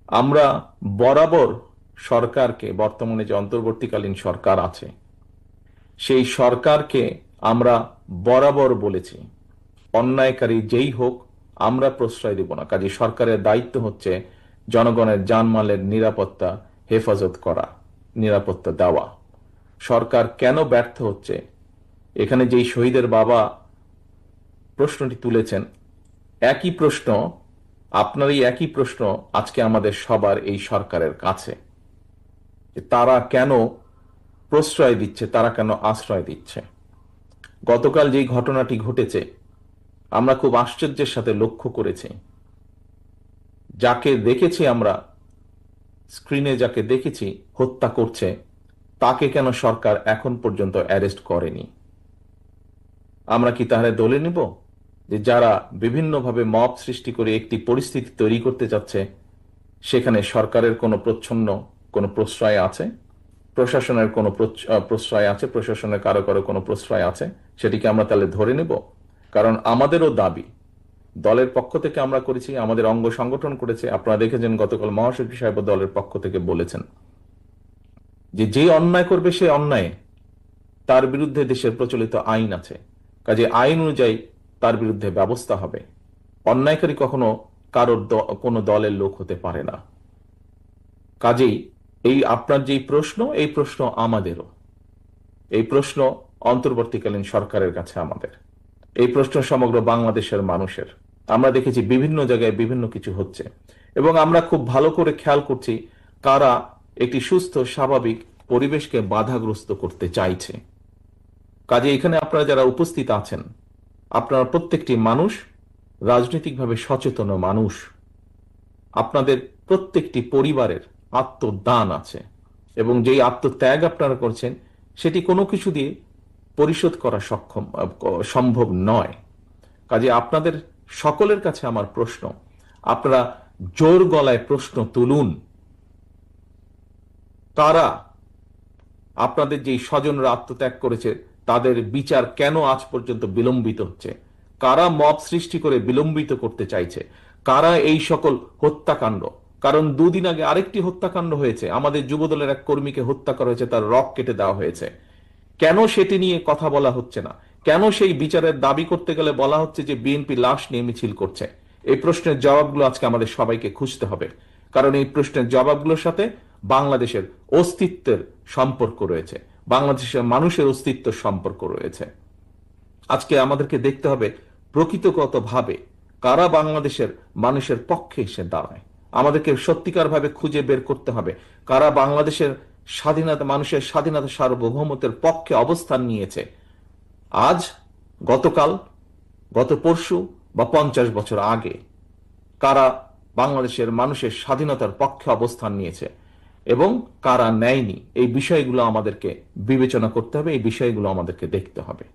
আমরা বরাবর সরকারকে, বর্তমানে যে অন্তর্বর্তীকালীন সরকার আছে সেই সরকারকে আমরা বরাবর বলেছি, অন্যায়কারী যেই হোক আমরা প্রশ্রয় দেব না। কাজে সরকারের দায়িত্ব হচ্ছে জনগণের জানমালের নিরাপত্তা হেফাজত করা, নিরাপত্তা দেওয়া। সরকার কেন ব্যর্থ হচ্ছে, এখানে যেই শহীদের বাবা প্রশ্নটি তুলেছেন, একই প্রশ্ন, আপনার এই একই প্রশ্ন আজকে আমাদের সবার এই সরকারের কাছে, যে তারা কেন প্রশ্রয় দিচ্ছে, তারা কেন আশ্রয় দিচ্ছে। গতকাল যেই ঘটনাটি ঘটেছে আমরা খুব আশ্চর্যের সাথে লক্ষ্য করেছি, যাকে দেখেছি আমরা স্ক্রিনে, যাকে দেখেছি হত্যা করছে, তাকে কেন সরকার এখন পর্যন্ত অ্যারেস্ট করেনি? আমরা কি তাহলে দলে নিব যে যারা বিভিন্নভাবে মব সৃষ্টি করে একটি পরিস্থিতি তৈরি করতে যাচ্ছে সেখানে সরকারের কোনো প্রচ্ছন্ন কোনো প্রশ্রয় আছে, প্রশাসনের কোনো প্রশ্রয় আছে, প্রশাসনের কারো কারো কোনো প্রশ্রয় আছে, সেটিকে আমরা তাহলে ধরে নেব? কারণ আমাদেরও দাবি, দলের পক্ষ থেকে আমরা করেছি, আমাদের অঙ্গ সংগঠন করেছে। আপনারা দেখেছেন গতকাল মহাসচিব সাহেব দলের পক্ষ থেকে বলেছেন যে যে অন্যায় করবে সে অন্যায়, তার বিরুদ্ধে দেশের প্রচলিত আইন আছে, কাজে আইন অনুযায়ী তার বিরুদ্ধে ব্যবস্থা হবে। অন্যায়কারী কখনো কারোর কোনো দলের লোক হতে পারে না। কাজেই এই আপনার যেই প্রশ্ন, এই প্রশ্ন আমাদেরও, এই প্রশ্ন অন্তর্বর্তীকালীন সরকারের কাছে আমাদের, এই প্রশ্ন সমগ্র বাংলাদেশের মানুষের। আমরা দেখেছি বিভিন্ন জায়গায় বিভিন্ন কিছু হচ্ছে এবং আমরা খুব ভালো করে খেয়াল করছি কারা একটি সুস্থ স্বাভাবিক পরিবেশকে বাধাগ্রস্ত করতে চাইছে। কাজে এখানে আপনারা যারা উপস্থিত আছেন, আপনারা প্রত্যেকটি মানুষ রাজনৈতিকভাবে সচেতন মানুষ, আপনাদের প্রত্যেকটি পরিবারের আত্মদান আছে এবং যেই আত্মত্যাগ আপনারা করছেন সেটি কোনো কিছু দিয়ে পরিশোধ করা সম্ভব নয়। কাজে আপনাদের সকলের কাছে আমার প্রশ্ন, আপনারা জোর গলায় প্রশ্ন তুলুন, কারা আপনাদের যেই স্বজনরা আত্মত্যাগ করেছে তাদের বিচার কেন আজ পর্যন্ত বিলম্বিত হচ্ছে, কারা মব সৃষ্টি করে বিলম্বিত করতে চাইছে, কারা এই সকল হত্যাকাণ্ড। কারণ দুদিন আগে আরেকটি হত্যাকাণ্ড হয়েছে, আমাদের যুবদলের এক কর্মীকে হত্যা করা হয়েছে, তার রক কেটে দেওয়া হয়েছে। কেন সেটি নিয়ে কথা বলা হচ্ছে না? কেন সেই বিচারের দাবি করতে গেলে বলা হচ্ছে যে বিএনপি লাশ নিয়ে মিছিল করছে? এই প্রশ্নের জবাবগুলো আজকে আমাদের সবাইকে খুঁজতে হবে, কারণ এই প্রশ্নের জবাবগুলোর সাথে বাংলাদেশের অস্তিত্বের সম্পর্ক রয়েছে, বাংলাদেশের মানুষের অস্তিত্বের সম্পর্ক রয়েছে। আজকে আমাদেরকে দেখতে হবে প্রকৃতগতভাবে কারা বাংলাদেশের মানুষের পক্ষে এসে দাঁড়ায়। আমাদেরকে সত্যিকার ভাবে খুঁজে বের করতে হবে কারা বাংলাদেশের স্বাধীনতা, মানুষের স্বাধীনতা সার্বভৌমত্বের পক্ষে অবস্থান নিয়েছে আজ, গতকাল, গত পরশু বা 50 বছর আগে। কারা বাংলাদেশের মানুষের স্বাধীনতার পক্ষে অবস্থান নিয়েছে এবং কারা নেয়নি, এই বিষয়গুলো আমাদেরকে বিবেচনা করতে হবে, এই বিষয়গুলো আমাদেরকে দেখতে হবে।